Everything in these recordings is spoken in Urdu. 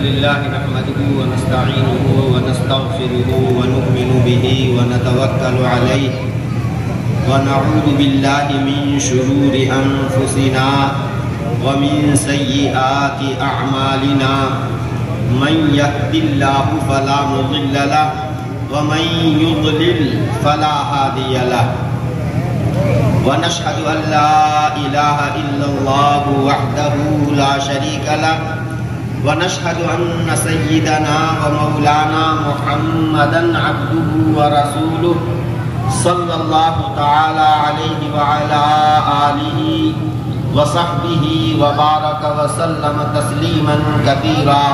لله نحمده ونستعينه ونستغفره ونؤمن به ونتوكل عليه ونعوذ بالله من شرور أنفسنا ومن سيئات أعمالنا من يهد الله فلا مضل له ومن يضلل فلا هادي له ونشهد أن لا إله إلا الله وحده لا شريك له ونشهد أن سيدنا ومولانا محمدا عبده ورسوله صلى الله تعالى عليه وعلى آله وصحبه وبارك وسلم تسليما كثيرا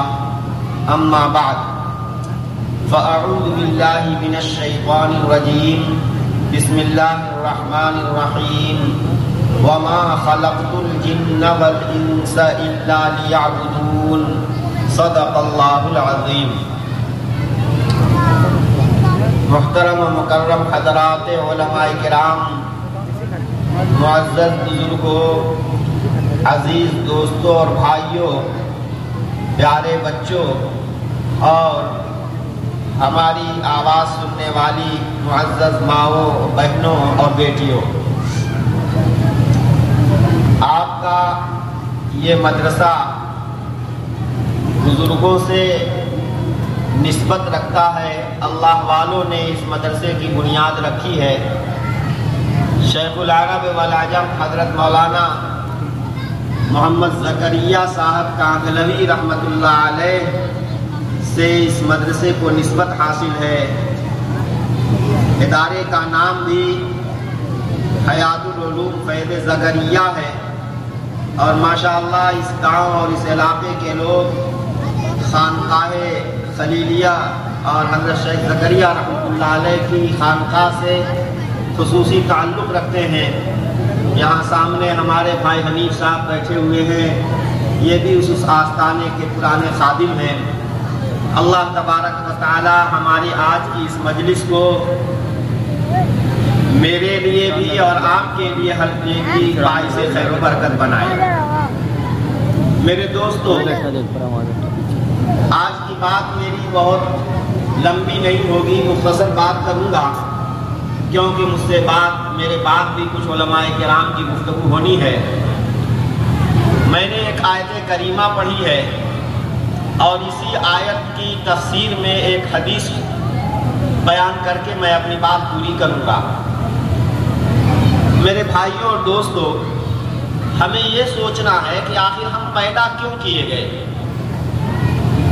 أما بعد فأعوذ بالله من الشيطان الرجيم بسم الله الرحمن الرحيم وما خلقت الجن والإنس إلا ليعبدون صدق الله العظيم. محترم و مکرم حضرات علماء کرام، معزز بزرگوں، عزیز دوستوں اور بھائیوں، پیارے بچوں اور ہماری آواز سننے والی معزز ماؤں، بہنوں اور بیٹیوں، آپ کا یہ مدرسہ بزرگوں سے نسبت رکھتا ہے. اللہ والوں نے اس مدرسے کی بنیاد رکھی ہے. شیخ العرب والعجم حضرت مولانا محمد زکریا صاحب کانگلوی رحمۃ اللہ علیہ سے اس مدرسے کو نسبت حاصل ہے. ادارے کا نام بھی حیات العلوم فیض زکریا ہے اور ماشاءاللہ اس گاؤں اور اس علاقے کے لوگ خانقاہ خلیلیہ اور حضرت شیخ زکریا رحمۃ اللہ علیہ کی خانقاہ سے خصوصی تعلق رکھتے ہیں. یہاں سامنے ہمارے بھائی حنیف صاحب بیٹھے ہوئے ہیں، یہ بھی اس آستانے کے پرانے خادم ہیں. اللہ تبارک و تعالی ہماری آج کی اس مجلس کو میرے لیے بھی اور آپ کے لیے حلقے کی باعث خیر و برکت بنائے. میرے دوستوں، آج کی بات میری بہت لمبی نہیں ہوگی، مختصر بات کروں گا کیونکہ مجھ سے میرے بعد بھی کچھ علماء کرام کی گفتگو ہونی ہے. میں نے ایک آیت کریمہ پڑھی ہے اور اسی آیت کی تفسیر میں ایک حدیث بیان کر کے میں اپنی بات پوری کروں گا. میرے بھائیوں اور دوستوں، ہمیں یہ سوچنا ہے کہ آخر ہم پیدا کیوں کیے گئے؟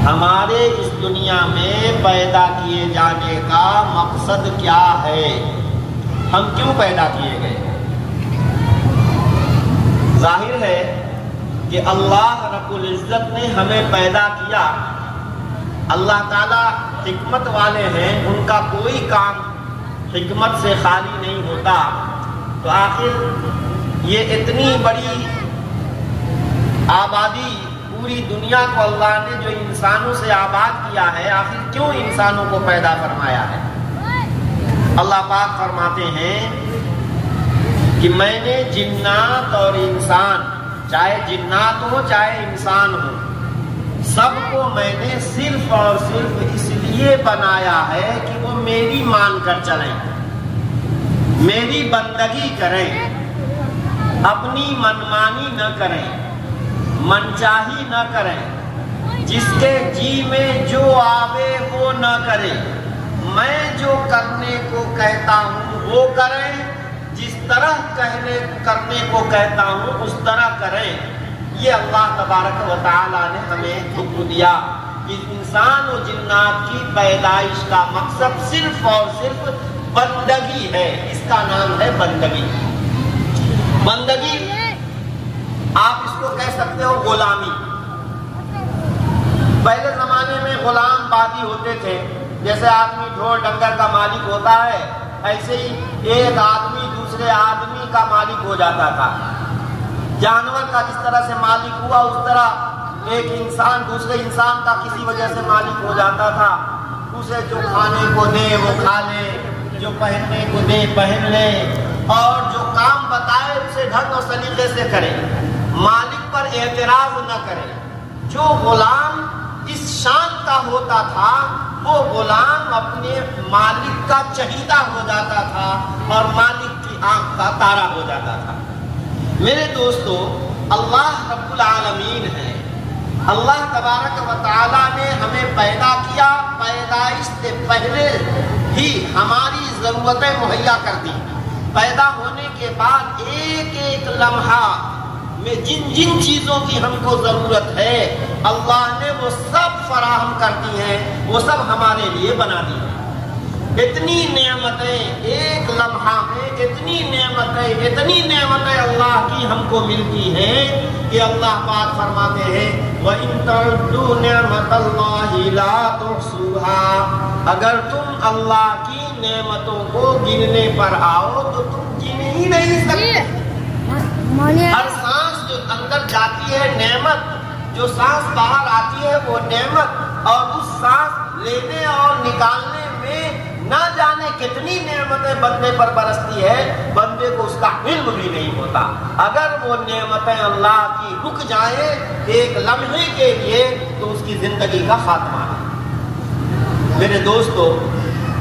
ہمارے اس دنیا میں پیدا کیے جانے کا مقصد کیا ہے؟ ہم کیوں پیدا کیے گئے؟ ظاہر ہے کہ اللہ رب العزت نے ہمیں پیدا کیا. اللہ تعالیٰ حکمت والے ہیں، ان کا کوئی کام حکمت سے خالی نہیں ہوتا. تو آخر یہ اتنی بڑی آبادی، پوری دنیا کو اللہ نے جو انسانوں سے آباد کیا ہے، آخر کیوں انسانوں کو پیدا فرمایا ہے؟ اللہ پاک فرماتے ہیں کہ میں نے جنات اور انسان، چاہے جنات ہو چاہے انسان ہو، سب کو میں نے صرف اور صرف اس لیے بنایا ہے کہ وہ میری مان کر چلیں، میری بندگی کریں، اپنی منمانی نہ کریں، منچاہی نہ کریں، جس کے جی میں جو آوے وہ نہ کرے. میں جو کرنے کو کہتا ہوں وہ کریں، جس طرح کرنے کو کہتا ہوں اس طرح کریں. یہ اللہ تبارک و تعالی نے ہمیں حکم دیا کہ انسان و جنات کی پیدائش کا مقصد صرف اور صرف بندگی ہے. اس کا نام ہے بندگی. بندگی آپ اس کو کہہ سکتے ہو غلامی. پہلے زمانے میں غلام بادی ہوتے تھے. جیسے آدمی ڈھول ڈنگر کا مالک ہوتا ہے، ایسے ہی ایک آدمی دوسرے آدمی کا مالک ہو جاتا تھا. جانور کا جس طرح سے مالک ہوا، اس طرح ایک انسان دوسرے انسان کا کسی وجہ سے مالک ہو جاتا تھا. اسے جو کھانے کو دے وہ کھا لے، جو پہننے کو دے پہن لے، اور جو کام بتائے اسے ڈھنگ اور سلیقے سے کرے، مالک پر اعتراض نہ کرے. جو غلام اس شان کا ہوتا تھا وہ غلام اپنے مالک کا چہیتا ہو جاتا تھا اور مالک کی آنکھ کا تارا ہو جاتا تھا۔ میرے دوستو، اللہ رب العالمین ہے، اللہ تبارک و تعالیٰ نے ہمیں پیدا کیا، پیدائش سے پہلے ہی ہماری ضرورتیں مہیا کر دی۔ پیدا ہونے کے بعد ایک ایک لمحہ میں جن جن چیزوں کی ہم کو ضرورت ہے اللہ نے وہ سب فراہم کر دی ہیں، وہ سب ہمارے لیے بنا دی ہیں۔ اتنی نعمتیں ایک لمحہ میں، اتنی نعمتیں اللہ کی ہم کو ملتی ہیں کہ اللہ پاک فرماتے ہیں وَإِن تَعُدُّوا نِعْمَتَ اللَّهِ لَا تُحْصُوهَا، اگر تم اللہ کی نعمتوں کو گننے پر آؤ تو تم گن ہی نہیں سکتے۔ ہر سانس جو اندر جاتی ہے نعمت، جو سانس باہر آتی ہے وہ نعمت، اور اس سانس لینے اور نکالنے میں نہ جانے کتنی نعمتیں بندے پر برستی ہے، بندے کو اس کا علم بھی نہیں ہوتا۔ اگر وہ نعمتیں اللہ کی رک جائیں ایک لمحے کے لیے تو اس کی زندگی کا خاتمہ ہے۔ میرے دوستو،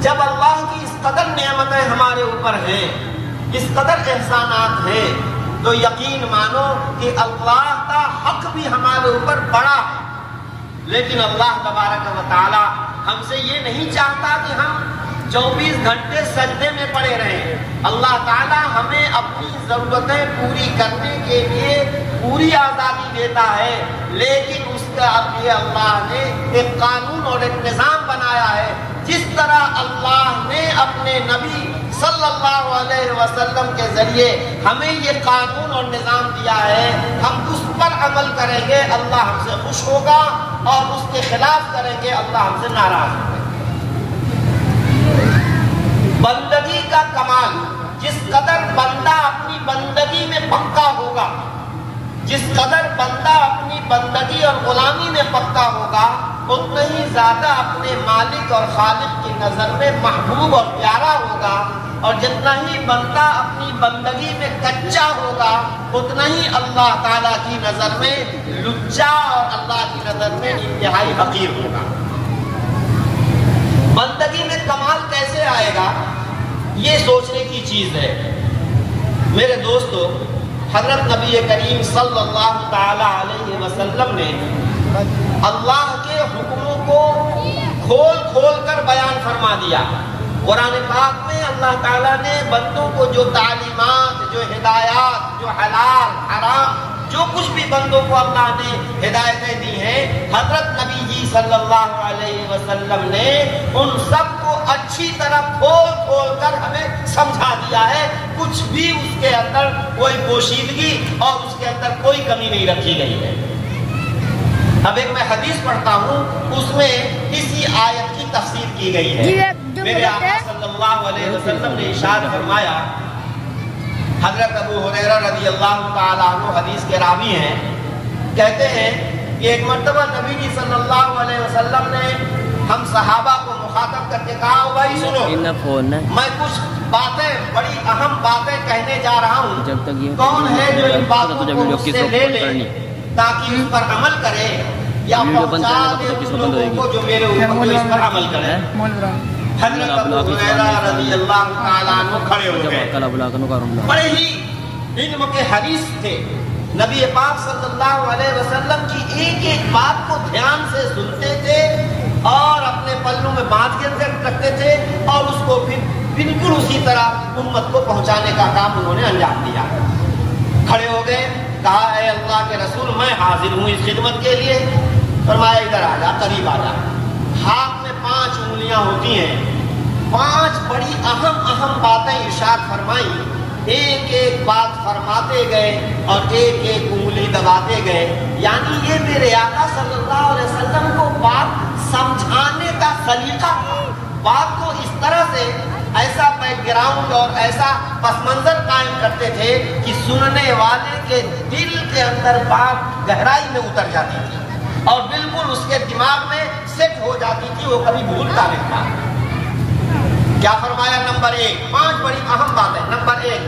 جب اللہ کی اس قدر نعمتیں ہمارے اوپر ہیں، اس قدر احسانات ہیں، تو یقین مانو کہ اللہ کا حق بھی ہمارے اوپر بڑا ہے۔ لیکن اللہ تبارک و تعالی ہم سے یہ نہیں چاہتا کہ ہم 24 گھنٹے سجدے میں پڑے رہیں۔ اللہ تعالی ہمیں اپنی ضرورتیں پوری کرنے کے لیے پوری آزادی دیتا ہے، لیکن اس کا لیے اللہ نے ایک قانون اور ایک نظام بنایا ہے۔ جس طرح اللہ نے اپنے نبی صلی اللہ علیہ وسلم کے ذریعے ہمیں یہ قانون اور نظام دیا ہے، ہم اس پر عمل کریں گے اللہ ہم سے خوش ہوگا، اور اس کے خلاف کریں گے اللہ ہم سے ناراض ہوگا۔ بندگی کا کمال، جس قدر بندہ اپنی بندگی میں پکا ہوگا، جس قدر بندہ اپنی بندگی اور غلامی میں پکا ہوگا، اتنا ہی زیادہ اپنے مالک اور خالق کی نظر میں محبوب اور پیارا ہوگا، اور جتنا ہی بندہ اپنی بندگی میں کچا ہوگا اتنا ہی اللہ تعالیٰ کی نظر میں لچا اور اللہ کی نظر میں انتہائی حقیر ہوگا۔ بندگی میں کمال کیسے آئے گا، یہ سوچنے کی چیز ہے۔ میرے دوستو، حضرت نبی کریم صلی اللہ تعالی علیہ وسلم نے اللہ کے حکموں کو کھول کھول کر بیان فرما دیا۔ قرآن پاک میں اللہ تعالیٰ نے بندوں کو جو تعلیمات، جو ہدایات، جو حلال حرام، جو کچھ بھی بندوں کو اللہ نے ہدایتیں دی ہیں، حضرت نبی جی صلی اللہ علیہ وسلم نے ان سب کو اچھی طرح کھول کھول کر ہمیں سمجھا دیا ہے۔ کچھ بھی اس کے اندر کوئی پوشیدگی اور اس کے اندر کوئی کمی نہیں رکھی گئی ہے۔ اب ایک میں حدیث پڑھتا ہوں، اس میں اسی آیت کی تفسیر کی گئی ہے۔ میرے آقا صلی اللہ علیہ وسلم نے ارشاد فرمایا، حضرت ابو ہریرہ رضی اللہ تعالیٰ عنہ حدیث کے راوی ہیں، کہتے ہیں کہ ایک مرتبہ نبی جی صلی اللہ علیہ وسلم نے ہم صحابہ کو مخاطب کر کے کہا، بھائی سنو، میں کچھ باتیں، بڑی اہم باتیں کہنے جا رہا ہوں، کون ہے جو ان باتوں کو مجھ سے لے لے تاکہ اس پر عمل کرے، یا پہنچا دے ان لوگوں کو جو میرے اوپر جو اس پر عمل کرے۔ حضرت ابو ہریرہ رضی اللہ تعالیٰ عنہ کھڑے ہو گئے، بڑے ہی علم کے حدیث تھے، نبی پاک صلی اللہ علیہ وسلم کی ایک ایک بات کو دھیان سے سنتے تھے اور اپنے پلوں میں باندھ کے رکھتے تھے، اور اس کو پھر بالکل اسی طرح امت کو پہنچانے کا کام انہوں نے انجام دیا۔ کھڑے ہو گئے، کہا اے اللہ کے رسول، میں حاضر ہوں اس خدمت کے لیے۔ فرمایا ادھر آ جا، قریب آ جا۔ ہاتھ میں 5 انگلیاں ہوتی ہیں، 5 بڑی اہم باتیں ارشاد فرمائیں، ایک ایک بات فرماتے گئے اور ایک ایک انگلی دباتے گئے، یعنی یہ میرے آقا صلی اللہ علیہ وسلم کو بات سمجھانے کا سلیقہ، بات کو اس طرح سے ایسا بیک گراؤنڈ اور ایسا پس منظر قائم کرتے تھے کہ سننے والے کے دل کے اندر بات گہرائی میں اتر جاتی تھی اور بالکل اس کے دماغ میں سیٹ ہو جاتی تھی، وہ کبھی بھولتا نہیں تھا۔ کیا فرمایا؟ نمبر 1، 5 بڑی اہم باتیں۔ نمبر 1،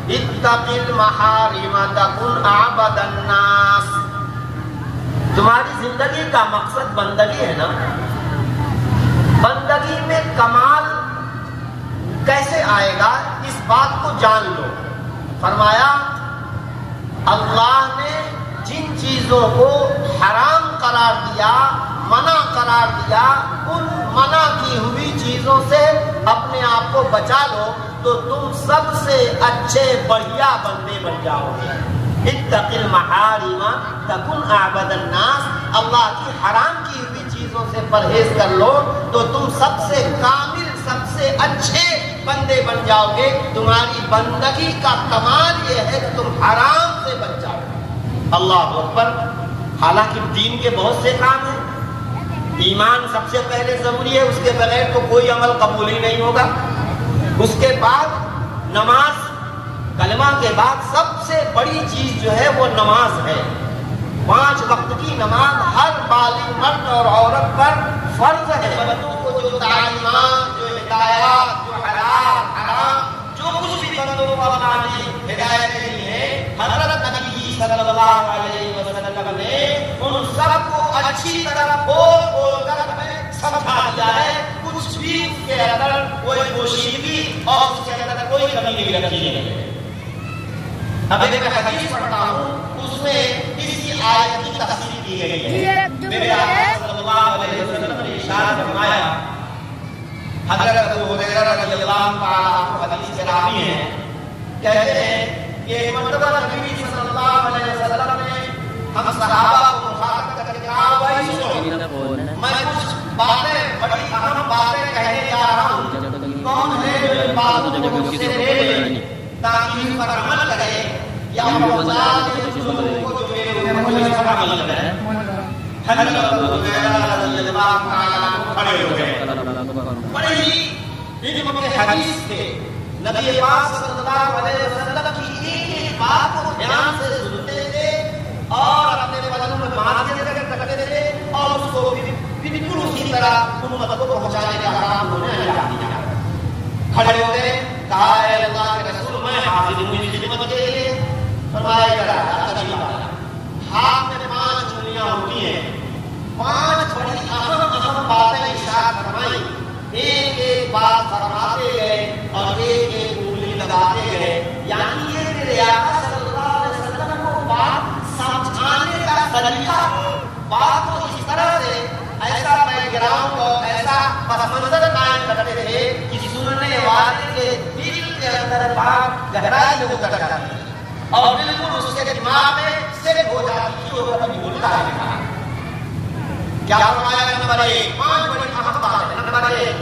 اتق المحارم تکن اعبد الناس، تمہاری زندگی کا مقصد بندگی ہے نا، بندگی میں کمال کیسے آئے گا اس بات کو جان لو۔ فرمایا اللہ نے جن چیزوں کو حرام قرار دیا، منع قرار دیا، ان منع کی ہوئی چیزوں سے اپنے آپ کو بچا لو تو تم سب سے اچھے بڑھیا بندے بن جاؤ گے۔ اتق المحارم تکن اعبد الناس، اللہ کی حرام کی ہوئی چیزوں سے پرہیز کر لو تو تم سب سے کامل، سب سے اچھے بندے بن جاؤ گے۔ تمہاری بندگی کا کمال یہ ہے کہ تم حرام سے بچ جاؤ۔ اللہ اکبر۔ حالانکہ دین کے بہت سے کام ہیں، ایمان سب سے پہلے ضروری ہے، اس کے بغیر تو کوئی عمل قبول ہی نہیں ہوگا۔ اس کے بعد نماز، کلمہ کے بعد سب سے بڑی چیز جو ہے وہ نماز ہے۔ 5 وقت کی نماز ہر بالغ مرد اور عورت پر فرض ہے۔ بندوں کو جو تعلیمات، جو ہدایات، جو حلال حرام، جو کچھ بھی بندوں کو اللہ نے ہدایت دی ہے، حضرت نبی صلی اللہ علیہ وسلم نے ان سب کو اچھی طرح بول بول کر ہمیں سمجھا دیا ہے۔ کچھ بھی اس کے اندر کوئی پوشیدگی اور اس کے اندر کوئی کمی نہیں رکھی ہے۔ اب ایک حدیث پڑھتا ہوں، اس میں اسی آیت کی تفسیر کی گئی ہے۔ میرے آقا صلی اللہ علیہ وسلم نے ارشاد فرمایا، حضرت ابو ہریرہ رضی اللہ تعالیٰ عنہ حدیث کے راوی ہیں، کہتے ہیں کہ ایک مرتبہ نبی صلی اللہ علیہ وسلم نے ہم صحابہ کو مخاطب کر کے کہا، بھائی سنو، میں کچھ باتیں، بڑی اہم باتیں کہنے جا رہا ہوں، کون ہے جو ان باتوں کو مجھ سے لے لے تاکہ ان پر عمل کرے یا پہنچا دے جو لوگوں کو جو میرے مجھے پر عمل کرے۔ حضرت ابو ہریرہ رضی اللہ تعالیٰ عنہ کھڑے ہو گئے، بڑے ہی علم کے حدیث تھے، نبی پاک صلی اللہ علیہ وسلم کی ایک بات کو دھیان سے سنتے تھے اور اپنے بدن میں باندھے کرتے تھے اور اس کو بالکل اسی طرح امت کو پہنچانے کا کام انہوں نے انجام دیا۔ کھڑے ہو گئے، کہا اے اللہ کے رسول، میں حاضر ہوں اس خدمت کے لیے۔ فرمایا ہاتھ میں 5 انگلیاں ہوتی ہیں، 5 بڑی اہم باتیں ارشاد فرمائی، ایک ایک بات فرماتے گئے اور ایک ایک انگلی لگاتے گئے، یعنی یہ میرے آقا صلی اللہ علیہ وسلم کو بات سمجھانے کا طریقہ، بات کو اس طرح سے ایسا بیک گراؤنڈ اور ایسا پس منظر قائم کرتے تھے کہ سننے والے کے دل کے اندر بات گہرائی ہو کر جاتی اور بالکل اس کے دماغ میں سیٹ ہو جاتی کہ وہ کبھی بھولتا ہے۔ کیا فرمایا؟ نمبر 1، 5 بڑی اہم باتیں۔ نمبر 1،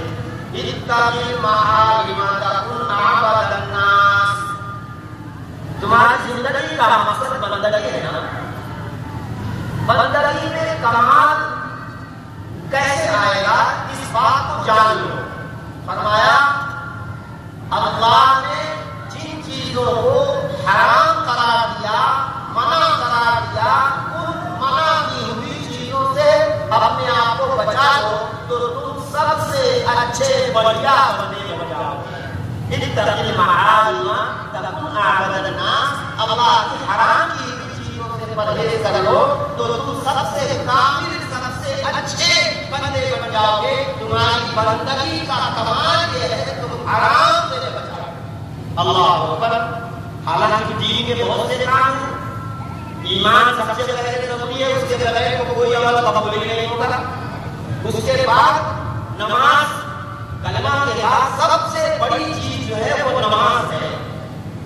اتق المحارم تکن اعبد الناس، تمہاری زندگی کا مقصد بندگی ہے نا، بندگی میں کمال کیسے آئے گا اس بات کو جان لو۔ فرمایا اللہ نے جن چیزوں کو حرام قرار دیا، منع قرار دیا، ان منع کی ہوئی چیزوں سے اپنے آپ کو بچا لو تو تم سب سے اچھے بڑھیا بندے بن جاؤ گے۔ اتق المحارم تکن اعبد الناس، اللہ کی حرام کی ہوئی چیزوں سے پرہیز کر لو تو تم سب سے کامل، سب سے اچھے بندے بن جاؤ گے۔ تمہاری بندگی کا کمال یہ ہے کہ تم حرام سے بچاؤ۔ اللہ اکبر۔ حالانکہ دین کے بہت سے کام ہیں، ایمان سب سے پہلے ضروری ہے، اس کے بغیر کوئی عمل قبول نہیں ہوگا۔ اس کے بعد نماز، کلمہ کے بعد سب سے بڑی چیز جو ہے وہ نماز ہے۔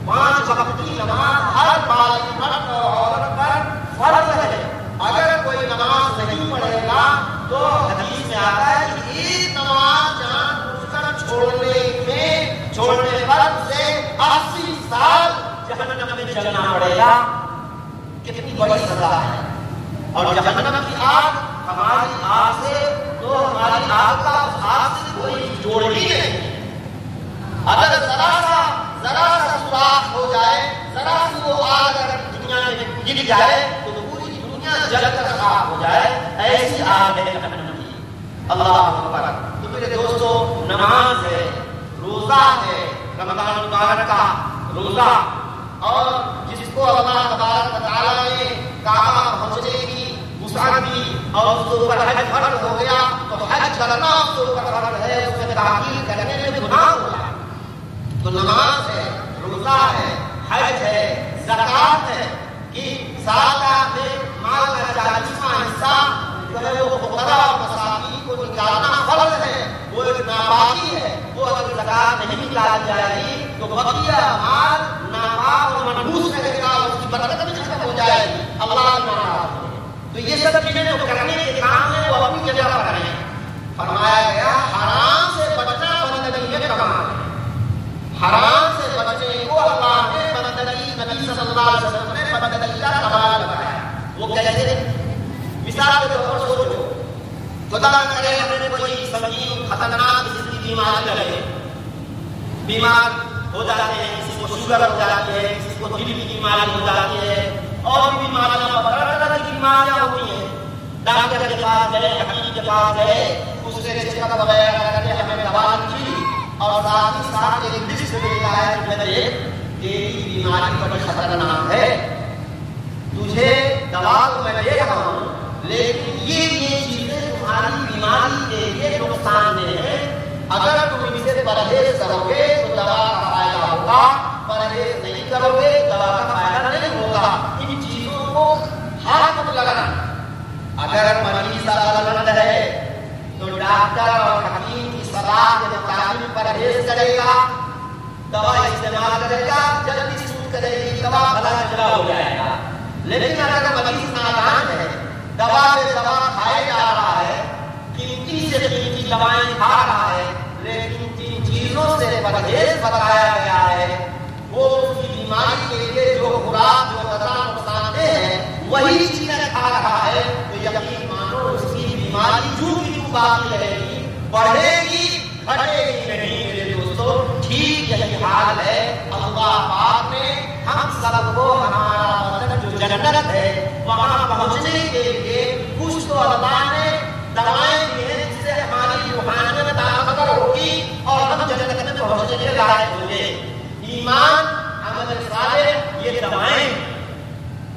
5 وقت کی نماز ہر بالغ مرد اور عورت پر فرض ہے۔ اگر کوئی نماز نہیں پڑھے گا تو حدیث میں آتا ہے کہ ایک نماز جان بوجھ کر چھوڑنے پر اسے 80 سال جہنم میں جلنا پڑے گا۔ کتنی بڑی سزا ہے۔ اور جہنم کی آگ ہماری آگ سے تو ہماری آگ کا آگ سے کوئی جوڑ ہی نہیں۔ اگر ذرا سا سوراخ ہو جائے، ذرا سی وہ آگ اگر دنیا میں گر جائے تو پوری دنیا جل کر خاک ہو جائے، ایسی آگ ہے جہنم کی۔ اللہ اکبر۔ تو میرے دوستو، نماز ہے، روزہ ہے، رمضان المبارک کا روزہ، اور جس کو اللہ تبارک و تعالیٰ نے کعبہ پہنچنے کی وسعت اور اس کے اوپر حج فرض ہو گیا تو حج کرنا اس کے اوپر فرض ہے، اس میں تاخیر کرنے میں گناہ ہوگا۔ تو نماز ہے، روزہ ہے، حج ہے، زکات ہے کہ سال کا مال کا 40واں حصہ جو ہے وہ فقراء اور مساکین کو نکالنا فرض ہے، وہ ایک ناپاکی ہے، وہ اگر زکات نہیں نکالی جائے گی تو بقیہ مال ناپاک اور منحوس رہے گا، اس کی برکت بھی ختم ہو جائے گی، اللہ ناراض ہے۔ تو یہ سب چیزیں جو کرنے کے کام ہیں وہ اپنی جگہ پر ہیں۔ فرمایا گیا حرام سے بچنا بندگی میں کمال ہے، حرام سے بچنے کو اللہ نے بندگی، نبی صلی اللہ علیہ وسلم نے بندگی کا کمال بتایا۔ وہ کیسے؟ مثال کے طور پر سوچو، خدا نہ کرے ہمیں کوئی سنگین خطرناک قسم کی بیماری لگے، بیمار ہو جاتے ہیں، کسی کو شوگر ہو جاتی ہے، کسی کو دل کی بیماری ہو جاتی ہے، اور بھی بیماریاں، طرح طرح کی بیماریاں ہوتی ہیں۔ ڈاکٹر کے پاس گئے، حکیم کے پاس گئے، اس سے چیک اپ وغیرہ کر کے ہمیں دوا لکھی اور ساتھ ہی ساتھ ایک لسٹ میں لکھا ہے کہ تیری بیماری بڑی خطرناک ہے، تجھے دوا تو میں دے رہا ہوں لیکن یہ چیزیں تمہاری بیماری کے لیے نقصان دہ ہیں، اگر تم ان سے پرہیز کرو گے تو دوا کا فائدہ ہوگا، پرہیز نہیں کرو گے دوا کا فائدہ نہیں ہوگا۔ ان چیزوں کو ہاتھ مت لگانا۔ اگر مریض عقلمند ہے تو ڈاکٹر اور حکیم کی صلاح کے مطابق پرہیز کرے گا، دوا استعمال کرے گا، جلدی سود کرے گی دوا بھلا چلا ہو جائے گا۔ لیکن اگر مریض نادان ہے، دوا پہ دوا کھائے جا رہا ہے، قیمتی سے قیمتی دوائیں کھا رہا ہے، لیکن جن چیزوں سے پرہیز بتایا گیا ہے وہ اس کی بیماری کے لیے جو خوراک جو غذا نقصان دہ ہے وہی چیزیں کھا رہا ہے، تو یقین مانو اس کی بیماری جو کی جو باقی رہے گی، بڑھے گی گھٹے گی نہیں۔ میرے دوستو ٹھیک یہی حال ہے اللہ پاک نے ہم سب کو ہمارا وطن جو جنت ہے وہاں پہنچنے کے لیے کچھ تو اللہ نے دوائیں دی ہیں جس سے ہماری روحانیت طاقتور ہوگی اور ہم جنت میں پہنچنے کے لائق ہوں گے۔ ایمان، عمل صالح، یہ دوائیں،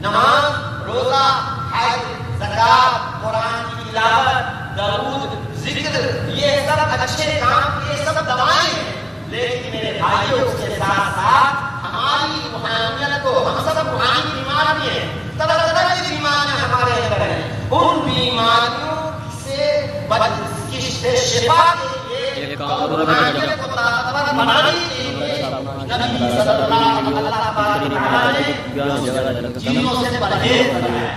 نماز، روزہ، حج، زکات، قرآن کی تلاوت، درود، ذکر، یہ سب اچھے کام، یہ سب دوائیں ہیں، لیکن میرے بھائیوں اس کے ساتھ ساتھ ہماری روحانیت کو، ہم سب روحانی بیمار بھی ہیں، طرح طرح کی بیماریاں ہمارے اندر ہیں، ان بیماریوں سے کی شفا کے لیے روحانیت کو طاقتور بنانے کے لیے نبی صلی اللہ علیہ وسلم نے چیزوں سے پرہیز بتایا۔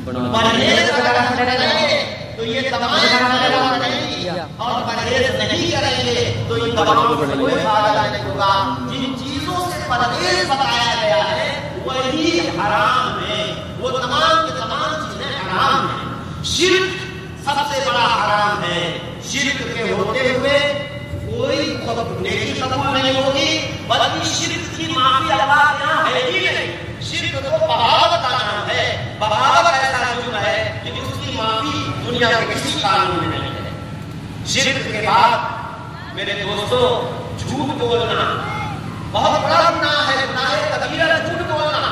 پرہیز اگر ہم کریں گے تو یہ تمام دواؤں نہیں، اور پرہیز نہیں کریں گے تو ان دواؤں سے کوئی فائدہ نہیں ہوگا۔ جن چیزوں سے پرہیز بتایا گیا ہے وہی حرام ہے، وہ تمام کی تمام چیزیں حرام ہیں۔ شرک سب سے بڑا حرام ہے، شرک کے ہوتے ہوئے کوئی نیکی قبول نہیں ہوگی، بلکہ شرک کی معافی اللہ کے یہاں ہے ہی نہیں۔ شرک تو بغاوت کا نام ہے، بغاوت ایسا جرم ہے کہ اس کی معافی دنیا کے کسی قانون میں نہیں ہے۔ شرک کے بعد میرے دوستو جھوٹ بولنا بہت بڑا گناہ ہے، گناہ کبیرہ ہے جھوٹ بولنا۔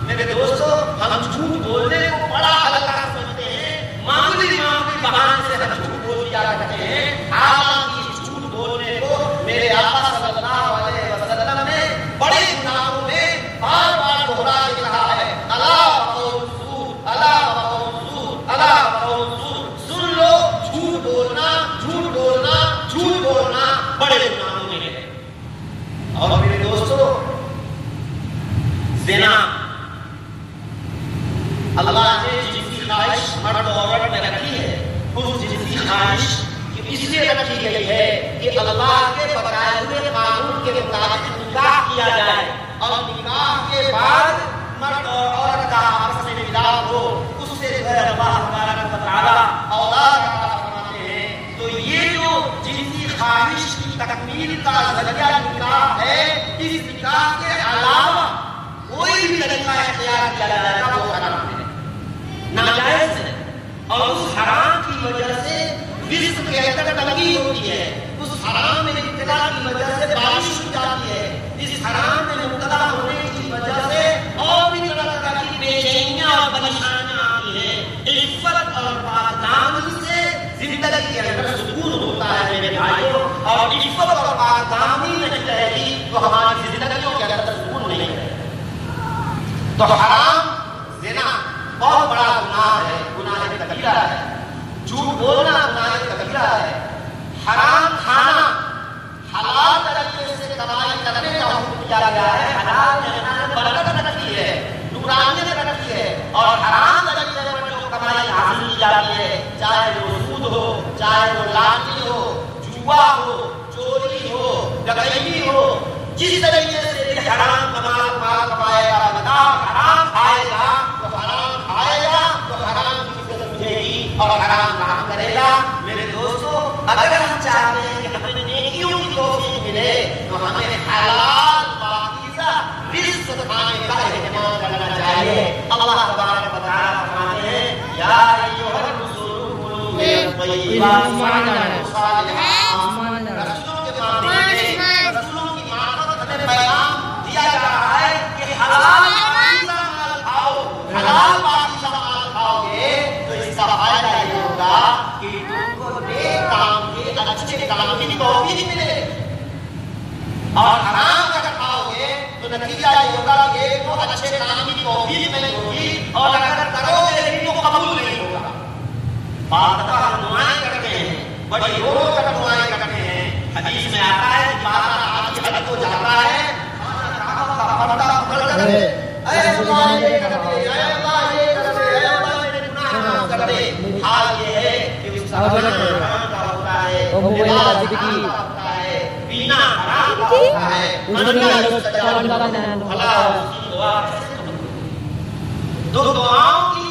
میرے دوستو ہم جھوٹ بولنے کو بڑا ہلکا سمجھتے ہیں، معمولی بہانے سے ہم جھوٹ بول دیا کرتے ہیں، حالانکہ جھوٹ بولنے کو میرے آقا صلی اللہ علیہ وسلم نے بڑے گناہوں میں بار بار دہرا کے کہا ہے، الا وقول زور، الا وقول زور، الا وقول زور۔ سن لو، جھوٹ بولنا، جھوٹ بولنا، جھوٹ بولنا بڑے گناہوں میں ہے۔ اور میرے دوستو زنا، اللہ نے جنسی خواہش مرد و عورت میں رکھی ہے، اس جنسی خواہش اس لیے رکھی گئی ہے کہ اللہ کے بتائے ہوئے قانون کے مطابق نکاح کیا جائے، اور نکاح کے بعد مرد اور عورت کا آپس میں ملاپ ہو، اس سے اللہ تبارک و تعالیٰ اولاد عطا فرماتے ہیں۔ تو یہ جو جنسی خواہش کی تکمیل کا ذریعہ نکاح ہے، اس نکاح کے علاوہ کوئی بھی طریقہ اختیار کیا جائے گا وہ حرام ہے، ناجائز ہے، اور اس حرام کی وجہ سے رزق کے اندر تنگی ہوتی ہے، اس حرام میں ابتلا کی وجہ سے بارش ہو جاتی ہے، اس حرام میں مبتلا ہونے کی وجہ سے اور بھی طرح طرح کی بے چینیاں اور پریشانیاں آتی ہیں۔ عفت اور پاکدامنی کے اندر سکون ہوتا ہے میرے بھائیوں، اور عفت اور پاکدامنی نہیں رہے گی تو ہماری زندگیوں کے اندر سکون نہیں رہے گا۔ تو حرام زنا بہت بڑا گناہ ہے، گناہ کبیرہ ہے، جھوٹ بولنا گناہ کبیرہ ہے، حرام کھانا، حلال طریقے سے کمائی کرنے کا حکم دیا گیا ہے، حلال میں برکت رکھی ہے، نورانیت رکھی ہے، اور حرام طریقے پر جو کمائی حاصل کی جاتی ہے، چاہے وہ سود ہو، چاہے وہ لاٹھی ہو، جوا ہو، چوری ہو، ڈکیتی ہو، جس طریقے سے بھی حرام کمائے گا، بتا حرام کھائے گا تو حرام کھائے گا تو حرام کی عزت ملے گی اور حرام کام کرے گا۔ میرے دوستو، اگر ہم چاہتے ہیں کہ ہمیں نیکیوں کی توفیق ملے تو ہمیں حلال پاکیزہ رزق کھانے کا اہتمام کرنا چاہیے۔ اللہ تبارک و تعالیٰ فرماتے ہیں یا ایھا الرسول کلوا من الطیبات واعملوا صالحا، رسولوں کے معاملے میں رسولوں کی معرفت ہمیں پیغام دیا جا رہا ہے کہ حلال پاکیزہ مال کھاؤ، حلال پاکیزہ مال کھاؤ گے تو اس کا فائدہ یہ ہوگا کہ تم کو نیک کام کے اچھے کام کی توفیق ملے، اور حرام اگر کھاؤ گے تو نتیجہ یہ ہوگا کہ ایک تو اچھے کام کی توفیق نہیں ہوگی، اور اگر کرو گے لیکن تو قبول نہیں ہوگا۔ بعض دفعہ ہم دعائیں کرتے ہیں، بڑی رو کر دعائیں کرتے ہیں، حدیث میں آتا ہے کہ بعض آپ کی حد ہو جاتا ہے، پردہ پکڑ کر اے اللہ یہ کر دے، اے اللہ یہ کر دے، اے اللہ میرے گناہ معاف کر دے۔ حال یہ ہے کہ اس کا حرام کا ہوتا ہے، لباس حرام کا ہوتا ہے، پینا حرام کا ہوتا ہے، تو دعاؤں کی